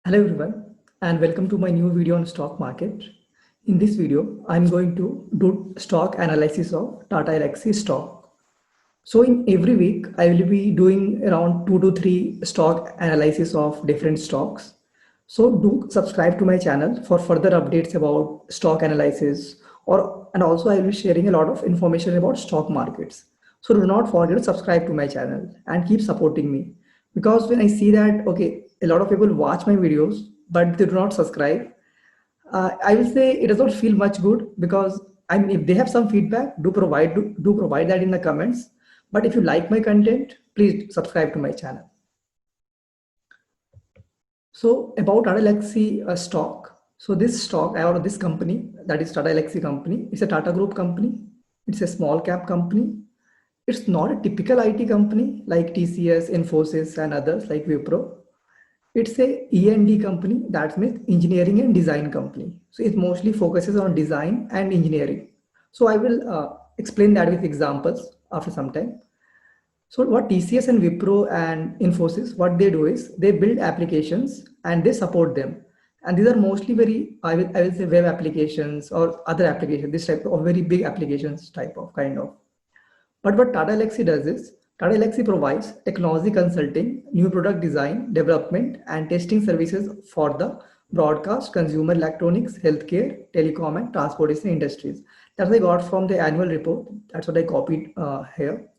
Hello everyone and welcome to my new video on stock market. In this video, I'm going to do stock analysis of Tata Elxsi stock. So in every week, I will be doing around 2 to 3 stock analysis of different stocks. So do subscribe to my channel for further updates about stock analysis and also I will be sharing a lot of information about stock markets. So do not forget to subscribe to my channel and keep supporting me because when I see that, okay, a lot of people watch my videos, but they do not subscribe. I will say it does not feel much good because if they have some feedback, do provide that in the comments. But if you like my content, please subscribe to my channel. So about Tata Elxsi stock. So this stock or this company, that is Tata Elxsi company, it's a Tata Group company. It's a small cap company. It's not a typical IT company like TCS, Infosys, and others like Wipro. It's a E&D company, that means engineering and design company. So it mostly focuses on design and engineering. So I will explain that with examples after some time. So what TCS and Wipro and Infosys, what they do is they build applications and they support them. And these are mostly very, I will say web applications or other applications, this type of very big applications type of kind of. But what Tata Elxsi does is, Tata Elxsi provides technology consulting, new product design, development, and testing services for the broadcast, consumer electronics, healthcare, telecom, and transportation industries. That's what I got from the annual report. That's what I copied here.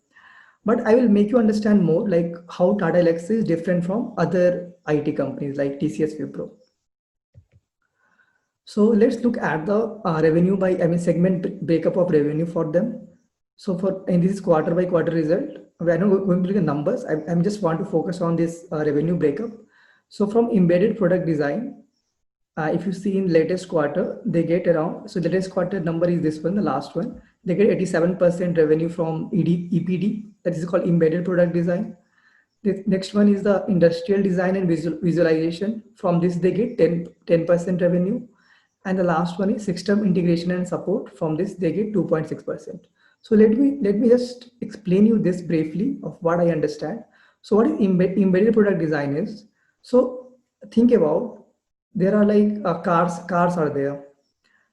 But I will make you understand more like how Tata Elxsi is different from other IT companies like TCS Wipro. So let's look at the revenue by, segment breakup of revenue for them. So for in this quarter by quarter result, we are not going to look at numbers. I just want to focus on this revenue breakup. So from embedded product design, if you see in latest quarter, they get around, so the latest quarter number is this one, the last one. They get 87% revenue from EPD, that is called embedded product design. The next one is the industrial design and visualization. From this, they get 10% revenue. And the last one is system integration and support. From this, they get 2.6%. So let me just explain you this briefly of what I understand. So what is embedded product design is? So think about, there are like cars are there.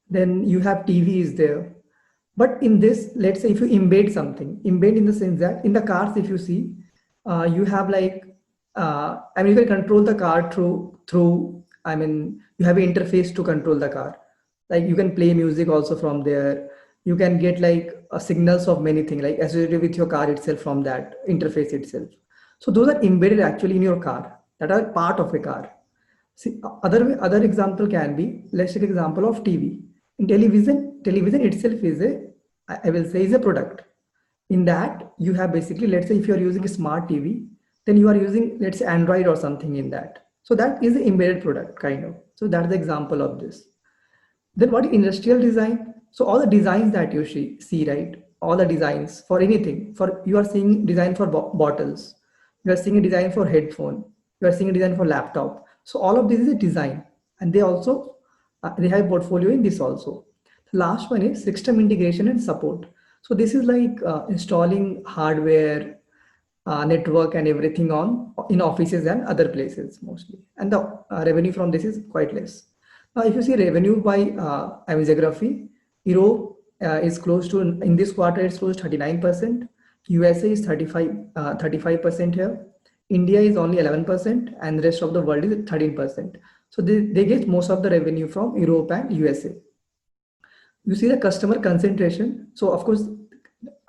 Then you have TV is there. But in this, let's say if you embed something, embed in the sense that in the cars, if you see, you have like, you can control the car through, you have an interface to control the car. Like you can play music also from there. You can get like signals of many things like associated with your car itself from that interface itself. So those are embedded actually in your car that are part of a car. See, other example can be, let's take example of TV. In television itself is I will say is a product. In that you have basically, let's say if you are using a smart TV, then you are using, let's say Android or something in that. So that is an embedded product kind of. So that's the example of this. Then what is industrial design? So all the designs that you see, right? All the designs for anything, for you are seeing design for bottles, you are seeing a design for headphone, you are seeing a design for laptop. So all of this is a design, and they also they have portfolio in this also. The last one is system integration and support. So this is like installing hardware, network, and everything on in offices and other places mostly. And the revenue from this is quite less. Now, if you see revenue by geography, Europe is close to, in this quarter, it's close to 39%. USA is 35% here. India is only 11%, and the rest of the world is 13%. So they get most of the revenue from Europe and USA. You see the customer concentration. So of course,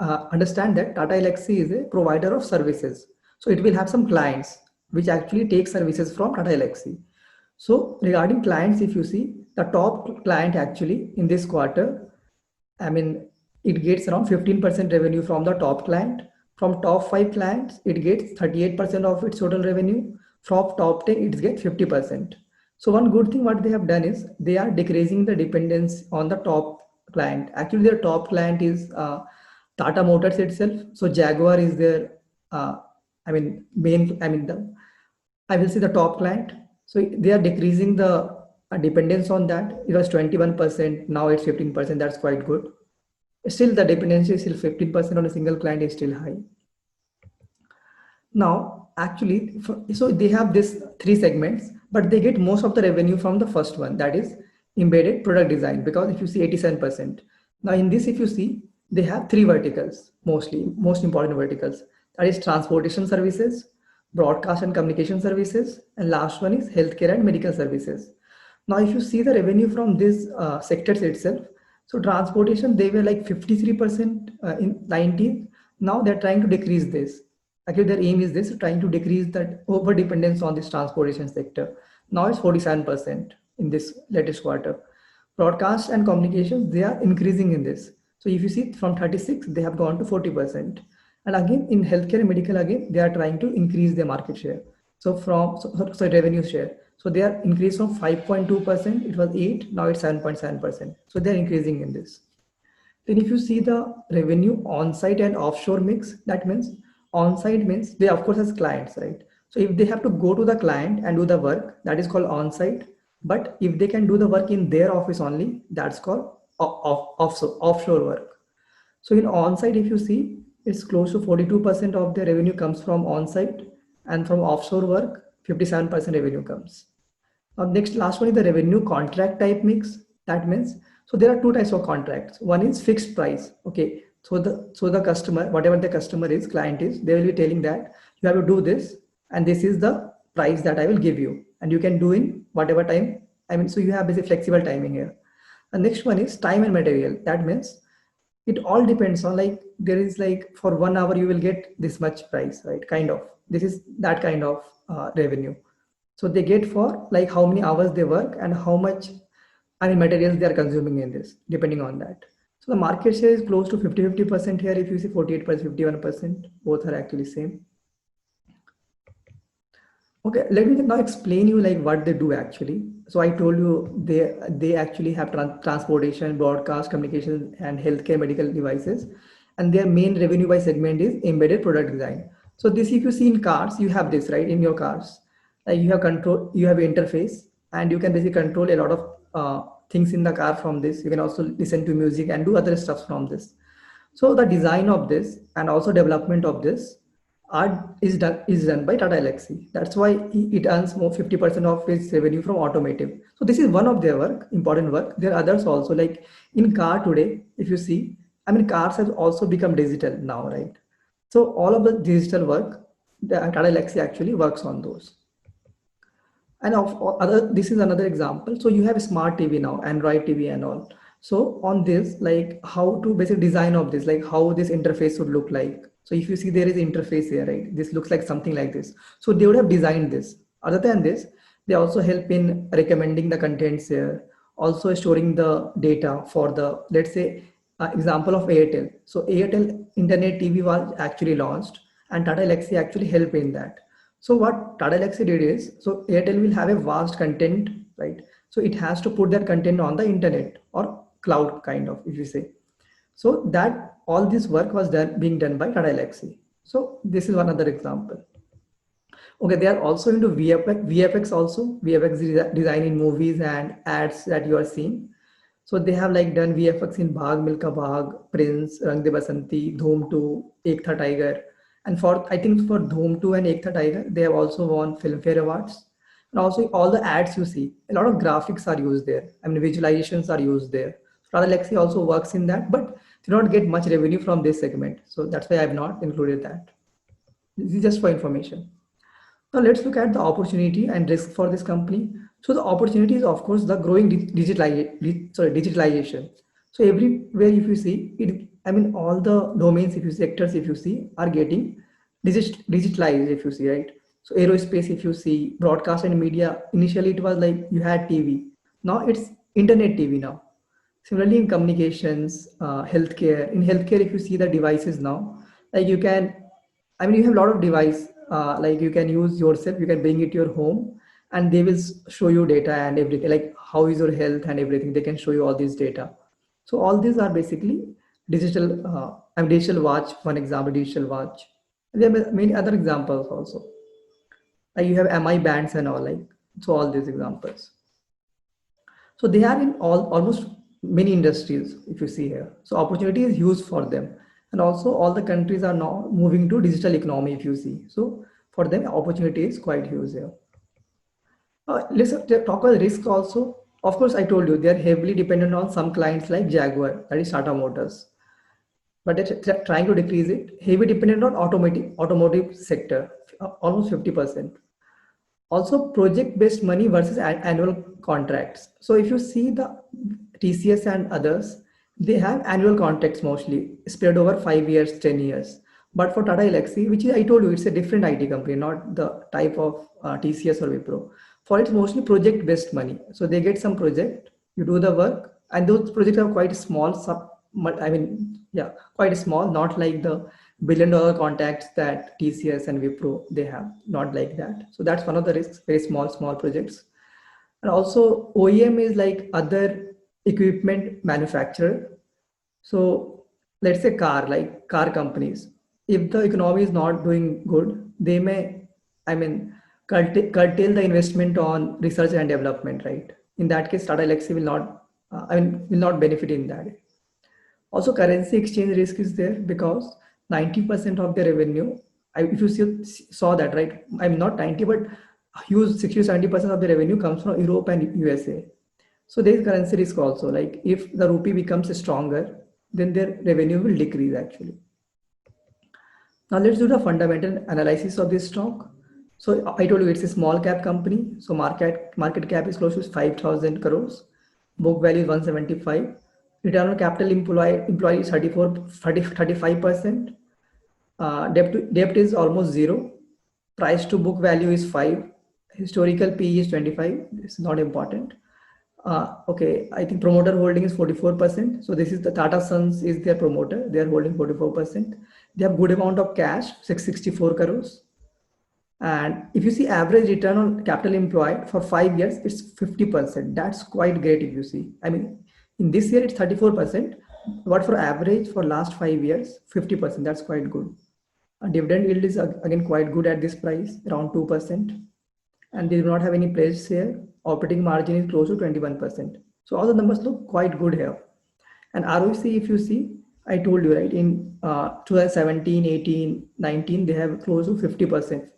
understand that Tata Elxsi is a provider of services. So it will have some clients which actually take services from Tata Elxsi. So regarding clients, if you see the top client actually in this quarter, it gets around 15% revenue from the top client. From top 5 clients, it gets 38% of its total revenue. From top 10, it gets 50%. So one good thing what they have done is they are decreasing the dependence on the top client. Actually, their top client is Tata Motors itself. So Jaguar is their, I will say the top client. So they are decreasing the dependence on that. It was 21%, now it's 15%. That's quite good. Still, the dependency is still 15% on a single client is still high. Now, actually, so they have this 3 segments. but they get most of the revenue from the first one, that is embedded product design, because if you see 87%. Now in this, if you see, they have three verticals, mostly most important verticals, that is transportation services, broadcast and communication services, and last one is healthcare and medical services. Now if you see the revenue from these sectors itself, so transportation, they were like 53% in 19. Now they're trying to decrease this. Actually, their aim is this, trying to decrease that over dependence on this transportation sector. Now it's 47% in this latest quarter. Broadcast and communications, they are increasing in this. So if you see from 36, they have gone to 40%. And again, in healthcare and medical, again, they are trying to increase their market share. So revenue share. So they are increased from 5.2%, it was 8, now it's 7.7%. So they're increasing in this. Then if you see the revenue on-site and offshore mix, that means on-site means they of course has clients, right? So if they have to go to the client and do the work, that is called on-site. But if they can do the work in their office only, that's called offshore work. So in on-site, if you see, it's close to 42% of the revenue comes from on-site, and from offshore work, 57% revenue comes. Now, next, last one is the revenue contract type mix. That means, so there are two types of contracts. One is fixed price. Okay, so the customer, whatever the customer is, client is, they will be telling that you have to do this, and this is the price that I will give you, and you can do in whatever time. I mean, so you have basically flexible timing here. The next one is time and material. That means it all depends on, like, there is like for 1 hour you will get this much price, right? Kind of, this is that kind of revenue. So they get for like how many hours they work and how much, I mean, materials they are consuming in this, depending on that. So the market share is close to 50% here. If you see 48%, 51%, both are actually same. Okay, let me now explain you like what they do actually. So I told you they actually have transportation, broadcast, communication, and healthcare medical devices, and their main revenue by segment is embedded product design. So this, if you see in cars, you have this right in your cars. Like you have control, you have interface, and you can basically control a lot of things in the car from this. You can also listen to music and do other stuff from this. So the design of this and also development of this art is done by Tata Elxsi. That's why it earns more 50% of its revenue from automotive. So this is one of their work, important work. There are others also, like in car today, if you see, I mean, cars have also become digital now, right? So all of the digital work, the Tata Elxsi actually works on those. And other, this is another example. So you have a smart TV now, Android TV and all. So on this, like how to basically design of this, like how this interface would look like. So if you see there is interface here, right? This looks like something like this. So they would have designed this. Other than this, they also help in recommending the contents here, also storing the data for the, let's say, example of Airtel. So Airtel Internet TV was actually launched, and Tata Elxsi actually helped in that. So what Tata Elxsi did is, so Airtel will have a vast content, right? So it has to put that content on the internet or cloud kind of, if you say. So that all this work was being done by Tata Elxsi. So this is one other example. Okay, they are also into VFX also, VFX design in movies and ads that you are seeing. So they have like done VFX in Bhag Milka Bhag, Prince, Rang De Basanti, Dhoom 2, Ek Tha Tiger. And for, I think for Dhoom 2 and Ek Tha Tiger, they have also won Filmfare Awards. And also all the ads you see, a lot of graphics are used there. I mean, visualizations are used there. Tata Elxsi also works in that, but do not get much revenue from this segment. So that's why I have not included that. This is just for information. Now let's look at the opportunity and risk for this company. So the opportunity is of course the growing digitalization. So everywhere if you see it, I mean all the domains, if you sectors, if you see, are getting digitalized, if you see, right? So aerospace, if you see, broadcast and media, initially it was like you had TV. Now it's internet TV now. Similarly in communications, healthcare. In healthcare, if you see the devices now, like you can, I mean, you have a lot of device, like you can use yourself, you can bring it to your home, and they will show you data and everything, like how is your health and everything. They can show you all this data. So all these are basically digital, I mean, digital watch, one example, digital watch. And there are many other examples also. Like you have MI bands and all, like, so all these examples. So they are in almost many industries, if you see here. So opportunity is huge for them. And also all the countries are now moving to digital economy, if you see. So for them, opportunity is quite huge here. Let's talk about risk also. Of course, I told you they are heavily dependent on some clients like Jaguar, that is Tata Motors, but they're trying to decrease it. Heavy dependent on automotive sector, almost 50%. Also, project-based money versus annual contracts. So if you see the TCS and others, they have annual contracts mostly spread over 5 years, 10 years. But for Tata Elxsi, which I told you, it's a different IT company, not the type of TCS or Wipro. For it's mostly project-based money. So they get some project, you do the work, and those projects are quite small. Yeah, quite small, not like the billion-dollar contracts that TCS and Wipro they have, not like that. So that's one of the risks, very small projects. And also OEM is like other equipment manufacturer. So let's say like car companies, if the economy is not doing good, they may, I mean, curtail the investment on research and development, right? In that case, Tata Elxsi will not, will not benefit in that. Also, currency exchange risk is there because 90% of the revenue, if you saw that, right? I'm not 90, but huge 60 to 70% of the revenue comes from Europe and USA. So there is currency risk also. Like if the rupee becomes stronger, then their revenue will decrease actually. Now let's do the fundamental analysis of this stock. So I told you it's a small cap company. So market cap is close to 5,000 crores. Book value is 175. Return on capital employee is 35%. Debt is almost zero. Price to book value is 5. Historical PE is 25. It's not important. Okay, I think promoter holding is 44%. So this is the Tata Sons is their promoter. They are holding 44%. They have good amount of cash, 664 crores. And if you see average return on capital employed for 5 years, it's 50%. That's quite great if you see. I mean, in this year it's 34%, but for average for last 5 years, 50%. That's quite good. Dividend yield is again quite good at this price, around 2%. And they do not have any pledge here. Operating margin is close to 21%. So all the numbers look quite good here. And ROC, if you see, I told you, right, in 2017, 18, 19, they have close to 50%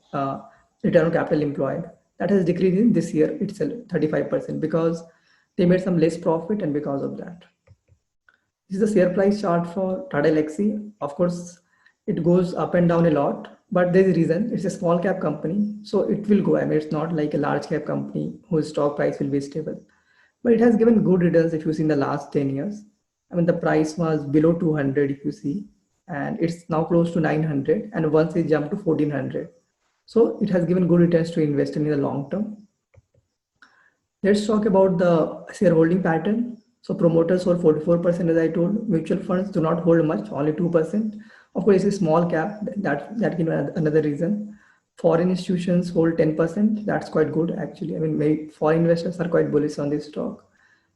return on capital employed. That has decreased in this year itself, 35%, because they made some less profit and because of that. This is the share price chart for Tata Elxsi. Of course, it goes up and down a lot, but there's a reason. It's a small cap company, so it will go. I mean, it's not like a large cap company whose stock price will be stable. But it has given good returns if you see in the last 10 years. I mean, the price was below 200 if you see, and it's now close to 900, and once it jumped to 1400. So it has given good returns to invest in the long term. Let's talk about the shareholding pattern. So promoters hold 44%, as I told. Mutual funds do not hold much, only 2%. Of course, it's a small cap. That can be another reason. Foreign institutions hold 10%. That's quite good, actually. I mean, maybe foreign investors are quite bullish on this stock.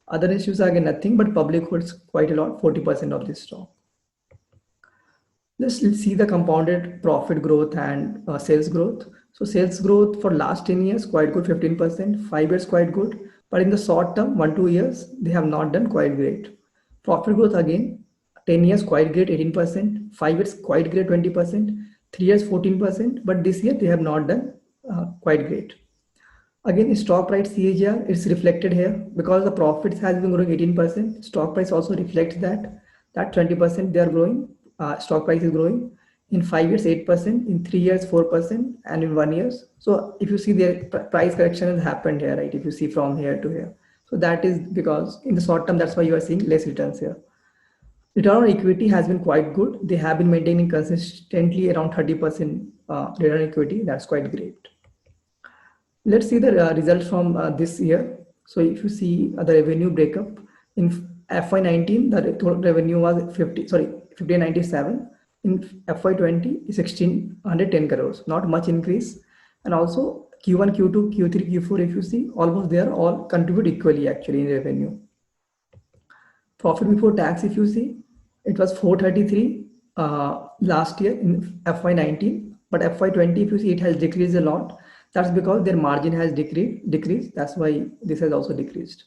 Other institutions are again nothing, but public holds quite a lot, 40% of this stock. Let's see the compounded profit growth and sales growth. So sales growth for last 10 years, quite good, 15%, 5 years, quite good. But in the short term, 1-2 years, they have not done quite great. Profit growth again, 10 years, quite great, 18%, 5 years, quite great, 20%, 3 years, 14%. But this year, they have not done quite great. Again, stock price CAGR is reflected here because the profits has been growing 18%. Stock price also reflects that 20% they are growing. Stock price is growing in 5 years 8%, in 3 years 4%, and in 1 year. So if you see the price correction has happened here, right? If you see from here to here, so that is because in the short term, that's why you are seeing less returns here. Return on equity has been quite good. They have been maintaining consistently around 30% return on equity. That's quite great. Let's see the results from this year. So if you see the revenue breakup in FY19, the total revenue was 1597. In FY20, 1610 crores, not much increase. And also Q1, Q2, Q3, Q4, if you see, almost they are all contribute equally actually in revenue. Profit before tax, if you see, it was 433 last year in FY19, but FY20, if you see, it has decreased a lot. That's because their margin has decreased. That's why this has also decreased.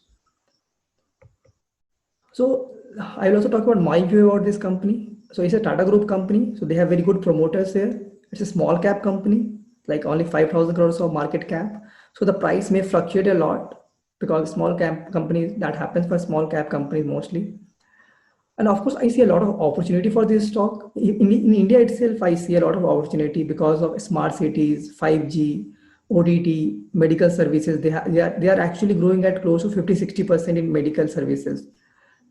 So I will also talk about my view about this company. So it's a Tata Group company. So they have very good promoters here. It's a small cap company, like only 5,000 crores of market cap. So the price may fluctuate a lot because small cap companies, that happens for small cap companies mostly. And of course, I see a lot of opportunity for this stock. In India itself, I see a lot of opportunity because of smart cities, 5G, ODT, medical services. They are actually growing at close to 50-60% in medical services.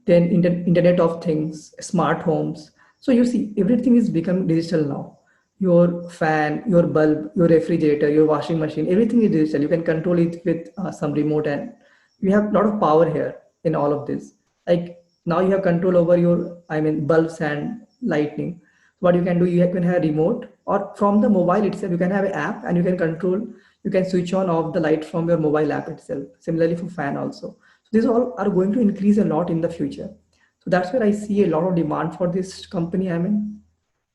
Then Internet of Things, smart homes. So you see, everything is becoming digital now. Your fan, your bulb, your refrigerator, your washing machine, everything is digital. You can control it with some remote, and you have a lot of power here in all of this. Like now you have control over your, I mean, bulbs and lightning. What you can do, you can have remote, or from the mobile itself, you can have an app and you can control, you can switch on off the light from your mobile app itself. Similarly for fan also. So these all are going to increase a lot in the future. So that's where I see a lot of demand for this company. I mean,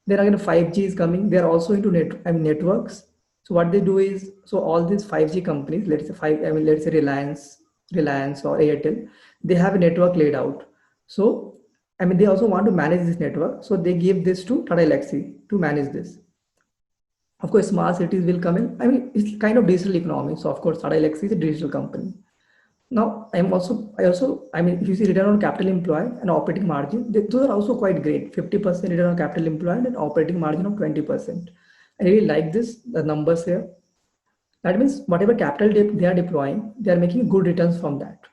then again, 5G is coming. They are also into networks. So what they do is, so all these 5G companies, let's say let's say Reliance or Airtel, they have a network laid out. So I mean, they also want to manage this network. So they give this to Tata Elxsi to manage this. Of course, smart cities will come in. I mean, it's kind of digital economy. So of course, Tata Elxsi is a digital company. Now, I mean, if you see return on capital employed and operating margin, those are also quite great. 50% return on capital employed and operating margin of 20%. I really like this, the numbers here. That means whatever capital they are deploying, they are making good returns from that.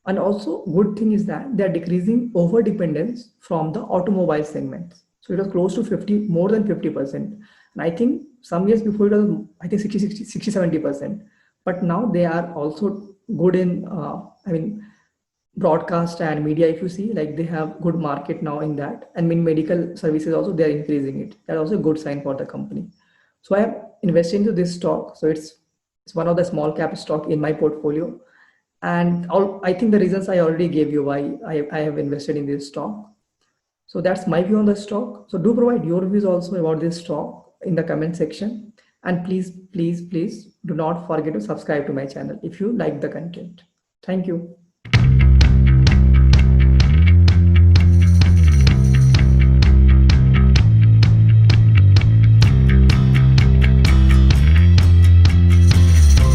And also, good thing is that they are decreasing over dependence from the automobile segments. So it was close to 50, more than 50%. And I think some years before it was, I think 70%. But now they are also good in, I mean, broadcast and media. If you see, like they have good market now in that. And in medical services also, they are increasing it. That's also a good sign for the company. So I have invested into this stock. So it's one of the small cap stock in my portfolio. And I think the reasons I already gave you why I have invested in this stock. So that's my view on the stock. So do provide your views also about this stock in the comment section. And please do not forget to subscribe to my channel if you like the content. Thank you.